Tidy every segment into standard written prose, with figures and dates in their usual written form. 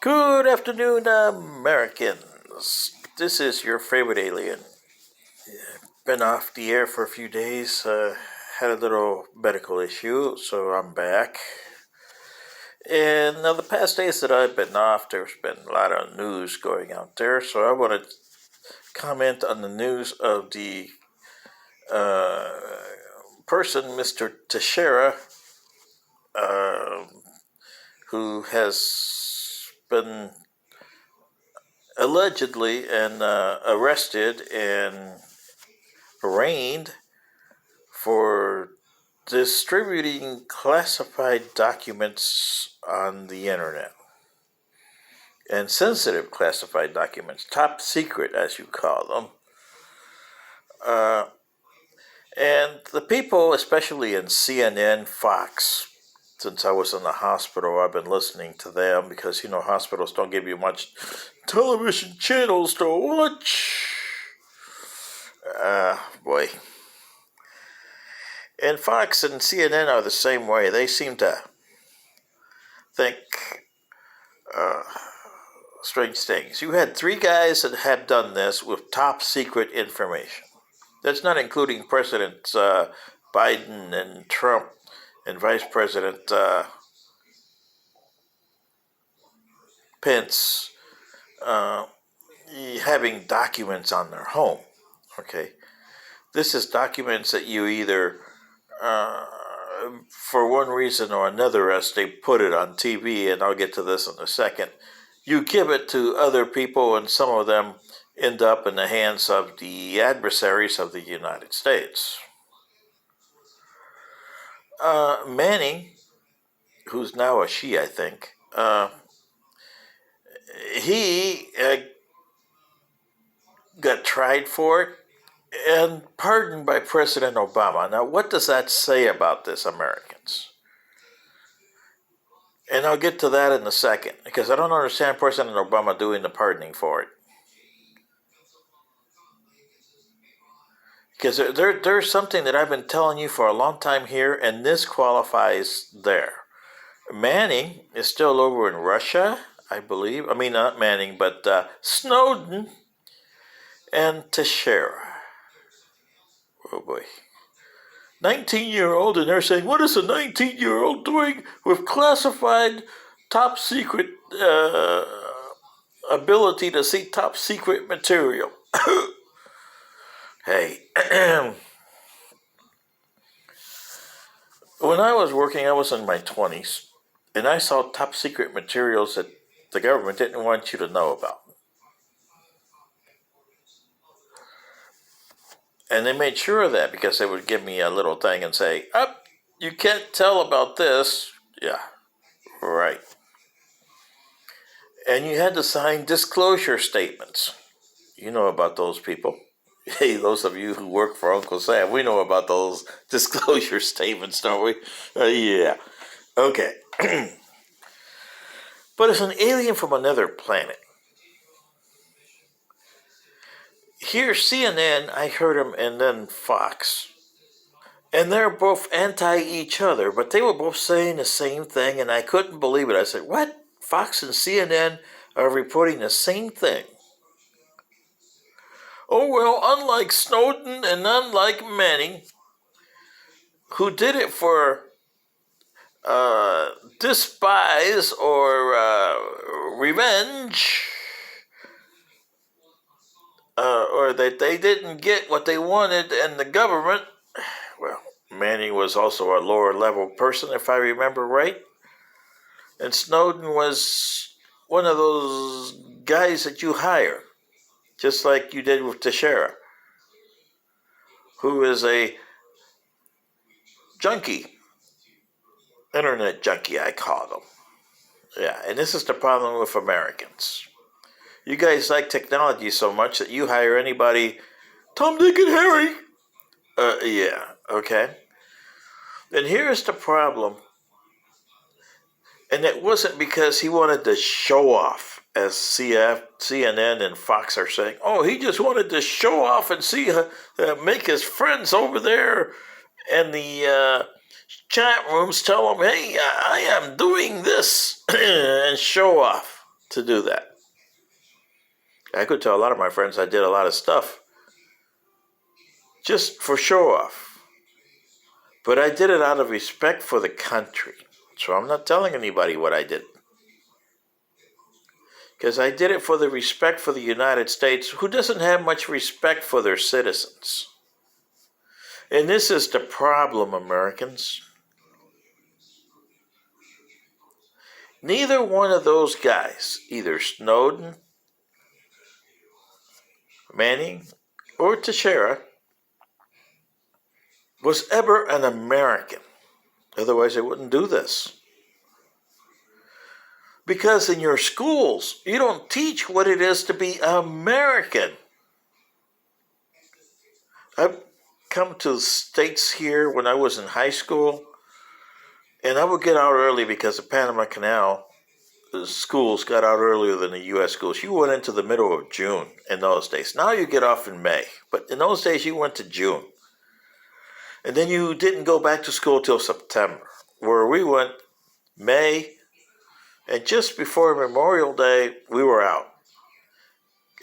Good afternoon, Americans. This is your favorite alien. Been off the air for a few days. Had a little medical issue, so I'm back. And now the past days that I've been off, there's been a lot of news going out there. So I want to comment on the news of the uh, person, Mr. Teixeira, uh, who has been allegedly and arrested and arraigned for distributing classified documents on the internet and sensitive classified documents, top secret as you call them. Uh, and the people, especially in CNN, Fox, since I was in the hospital, I've been listening to them because, hospitals don't give you much television channels to watch. Boy. And Fox and CNN are the same way. They seem to think uh, strange things. You had three guys that had done this with top secret information. That's not including Presidents Biden and Trump and Vice President Pence having documents on their home. Okay, this is documents that you either, for one reason or another, as they put it on TV, and I'll get to this in a second, you give it to other people, and some of them end up in the hands of the adversaries of the United States. Manning, who's now a she, I think, he got tried for it and pardoned by President Obama. Now, what does that say about this, Americans? And I'll get to that in a second, because I don't understand President Obama doing the pardoning for it. Because there's something that I've been telling you for a long time here, and this qualifies there. Manning is still over in Russia, I believe. I mean, not Manning, but Snowden and Teixeira. Oh boy. 19-year-old, and they're saying, what is a 19-year-old doing with classified top secret ability to see top secret material? Hey, when I was working, I was in my 20s, and I saw top secret materials that the government didn't want you to know about. And they made sure of that because they would give me a little thing and say, you can't tell about this. Yeah, right. And you had to sign disclosure statements. You know about those people. Hey, those of you who work for Uncle Sam, we know about those disclosure statements, don't we? Yeah. Okay. But it's an alien from another planet. Here, CNN, I heard them, and then Fox. And they're both anti each other, but they were both saying the same thing, and I couldn't believe it. I said, what? Fox and CNN are reporting the same thing. Oh, well, unlike Snowden and unlike Manning, who did it for despise or revenge, or that they didn't get what they wanted and the government, well, Manning was also a lower level person, if I remember right. And Snowden was one of those guys that you hire, just like you did with Teixeira, who is a junkie, internet junkie, I call them. Yeah, and this is the problem with Americans. You guys like technology so much that you hire anybody, Tom, Dick, and Harry. Yeah, okay. Then here's the problem. And it wasn't because he wanted to show off, as CNN and Fox are saying. Oh, he just wanted to show off and see, make his friends over there in the chat rooms tell him, hey, I am doing this, and show off. to do that. I could tell a lot of my friends I did a lot of stuff just for show off. But I did it out of respect for the country. So I'm not telling anybody what I did. Because I did it for the respect for the United States, who doesn't have much respect for their citizens. And this is the problem, Americans. Neither one of those guys, either Snowden, Manning, or Teixeira, was ever an American. Otherwise, they wouldn't do this. Because in your schools, you don't teach what it is to be American. I've come to the States here when I was in high school, and I would get out early because the Panama Canal, the schools got out earlier than the U.S. schools. You went into the middle of June in those days. Now you get off in May, but in those days you went to June. And then you didn't go back to school till September, where we went May, and just before Memorial Day, we were out.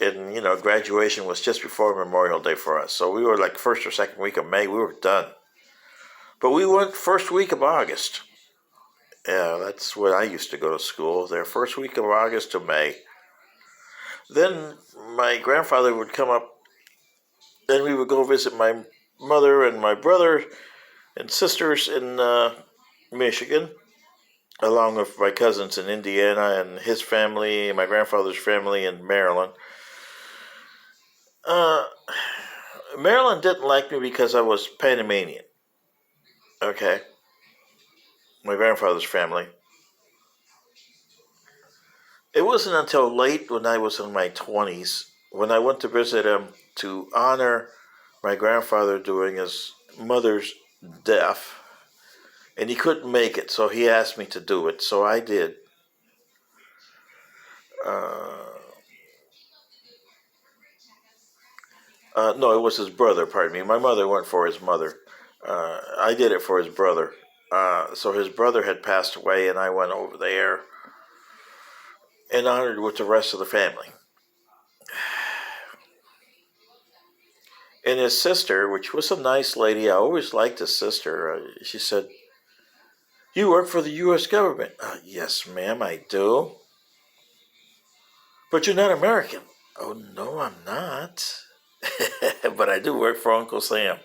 And, graduation was just before Memorial Day for us. So we were like first or second week of May, we were done. But we went first week of August. Yeah, that's when I used to go to school, there first week of August to May. Then my grandfather would come up, and we would go visit my mother and my brother and sisters in Michigan, along with my cousins in Indiana and his family, my grandfather's family in Maryland. Maryland didn't like me because I was Panamanian. Okay. My grandfather's family. It wasn't until late when I was in my 20s when I went to visit him to honor my grandfather during his mother's death. And he couldn't make it, so he asked me to do it, so I did. No, it was his brother, pardon me. My mother went for his mother. I did it for his brother. So his brother had passed away, and I went over there and honored with the rest of the family. And his sister, which was a nice lady, I always liked his sister, she said, "You work for the U.S. government." "Yes, ma'am, I do." "But you're not American." "Oh, no, I'm not." "But I do work for Uncle Sam."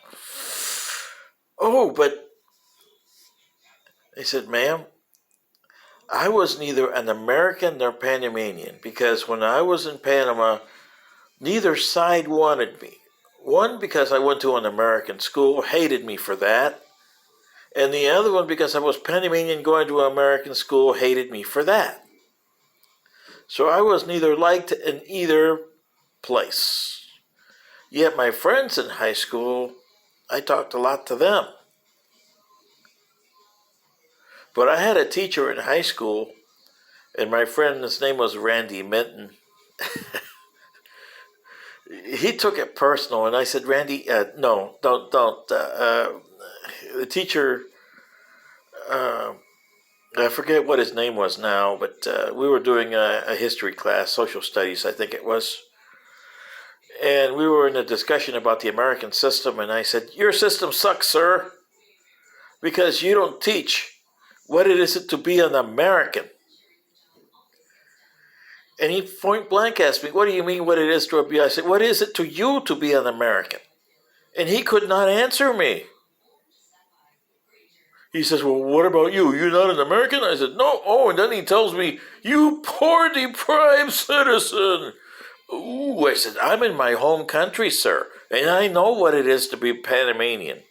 "Oh, but," I said, "Ma'am, I was neither an American nor Panamanian, because when I was in Panama, neither side wanted me. One, because I went to an American school, hated me for that. And the other one, because I was Panamanian going to an American school, hated me for that. So I was neither liked in either place. Yet my friends in high school, I talked a lot to them. But I had a teacher in high school, and my friend, his name was Randy Minton. He took it personal, and I said, "Randy, no, don't. The teacher, I forget what his name was now, but we were doing a history class, social studies, I think it was. And we were in a discussion about the American system, and I said, 'Your system sucks, sir, because you don't teach what it is to be an American.' And he point blank asked me, 'What do you mean what it is to be?' I said, 'What is it to you to be an American?' And he could not answer me. He says, 'Well, what about you? You're not an American?' I said, 'No.' Oh, and then he tells me, 'You poor deprived citizen.' Ooh, I said, 'I'm in my home country, sir, and I know what it is to be Panamanian.'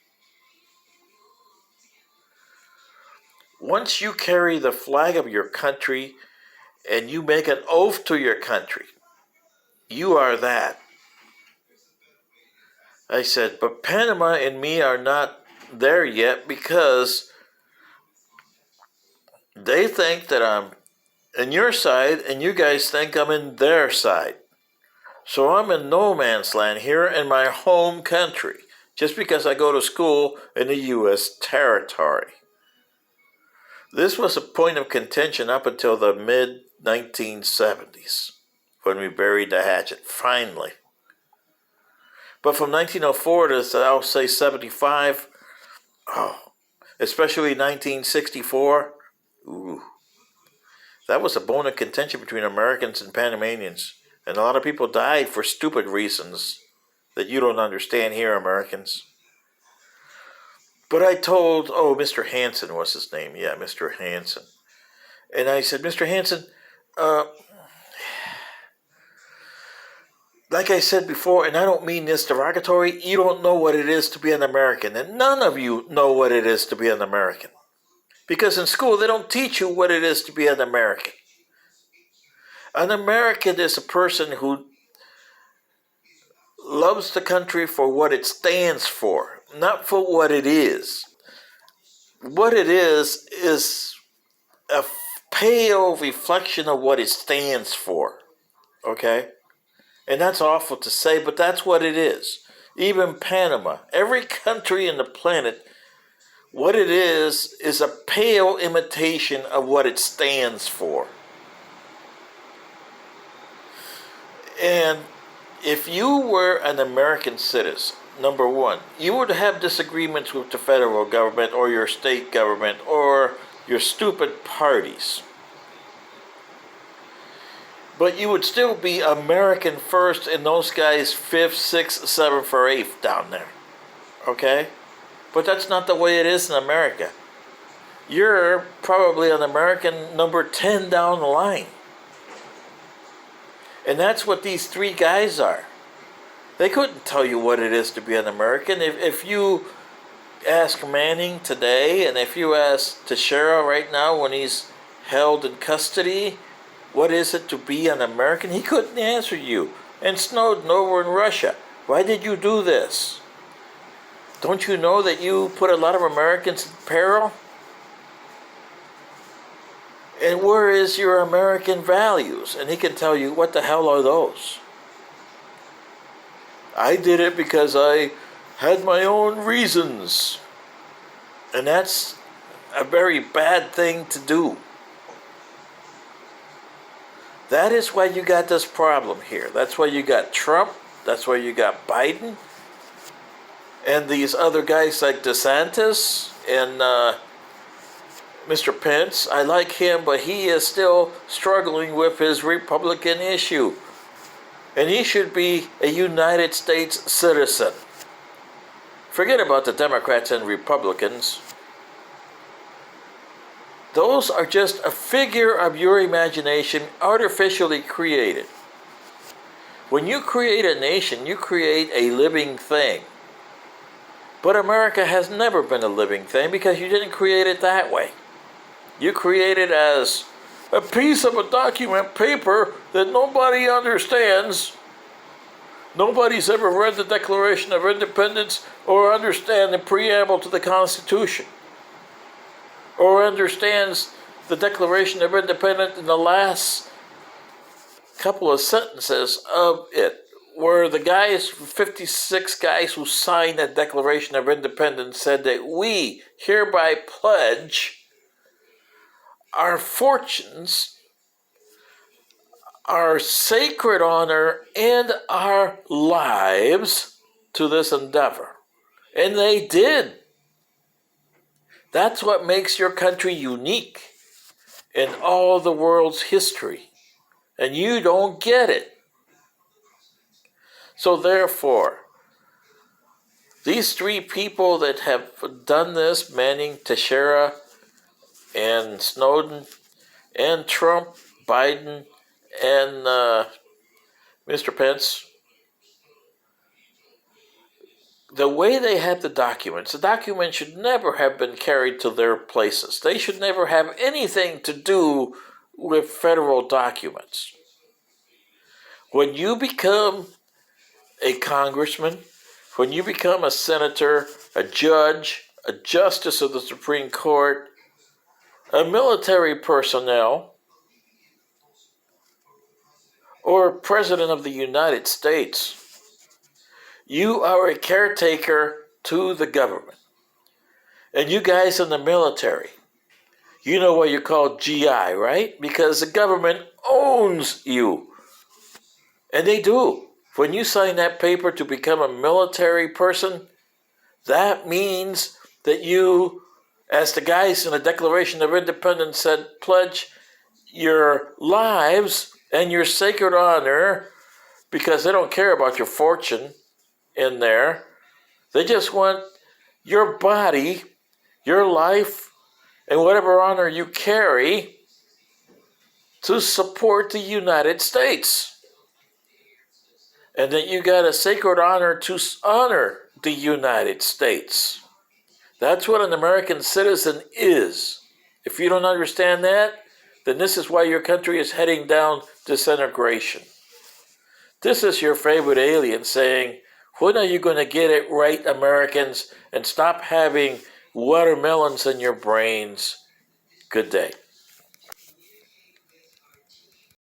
Once you carry the flag of your country and you make an oath to your country, you are that." I said, "But Panama and me are not there yet, because they think that I'm in your side and you guys think I'm in their side. So I'm in no man's land here in my home country, just because I go to school in the U.S. territory." This was a point of contention up until the mid 1970s when we buried the hatchet, finally. But from 1904 to, I'll say, 75, especially 1964, ooh, that was a bone of contention between Americans and Panamanians. And a lot of people died for stupid reasons that you don't understand here, Americans. But I told, Mr. Hansen was his name. Yeah, Mr. Hansen. And I said, Mr. Hansen, like I said before, and I don't mean this derogatory, you don't know what it is to be an American. And none of you know what it is to be an American. Because in school, they don't teach you what it is to be an American. An American is a person who loves the country for what it stands for, not for what it is. What it is a pale reflection of what it stands for. Okay? And that's awful to say, but that's what it is. Even Panama, every country in the planet, what it is a pale imitation of what it stands for. And if you were an American citizen, number one, you would have disagreements with the federal government or your state government or your stupid parties. But you would still be American first and those guys 5th, 6th, 7th, or 8th down there. Okay? But that's not the way it is in America. You're probably an American number 10 down the line. And that's what these three guys are. They couldn't tell you what it is to be an American. If you ask Manning today, and if you ask Teixeira right now when he's held in custody, what is it to be an American? He couldn't answer you. And Snowden over in Russia, why did you do this? Don't you know that you put a lot of Americans in peril? And where is your American values? And he can tell you, what the hell are those? I did it because I had my own reasons. And that's a very bad thing to do. That is why you got this problem here. That's why you got Trump. That's why you got Biden. And these other guys like DeSantis and Mr. Pence. I like him, but he is still struggling with his Republican issue. And he should be a United States citizen. Forget about the Democrats and Republicans. Those are just a figure of your imagination, artificially created. When you create a nation, you create a living thing. But America has never been a living thing because you didn't create it that way. You create it as a piece of a document paper that nobody understands. Nobody's ever read the Declaration of Independence or understand the preamble to the Constitution. Or understands the Declaration of Independence in the last couple of sentences of it, where the guys, 56 guys who signed that Declaration of Independence said that we hereby pledge our fortunes, our sacred honor, and our lives to this endeavor. And they did. That's what makes your country unique in all the world's history. And you don't get it. So therefore, these three people that have done this, Manning, Teixeira, and Snowden, and Trump, Biden, and Mr. Pence, the way they had the documents should never have been carried to their places. They should never have anything to do with federal documents. When you become a congressman, when you become a senator, a judge, a justice of the Supreme Court, a military personnel, or president of the United States, you are a caretaker to the government. And you guys in the military, You know why you're called GI, right? Because the government owns you. And they do. When you sign that paper to become a military person, that means that you, as the guys in the Declaration of Independence said, pledge your lives and your sacred honor, because they don't care about your fortune in there. They just want your body, your life, and whatever honor you carry to support the United States. And that you got a sacred honor to honor the United States. That's what an American citizen is. If you don't understand that, then this is why your country is heading down disintegration. This is your favorite alien saying, when are you going to get it right, Americans, and stop having watermelons in your brains? Good day.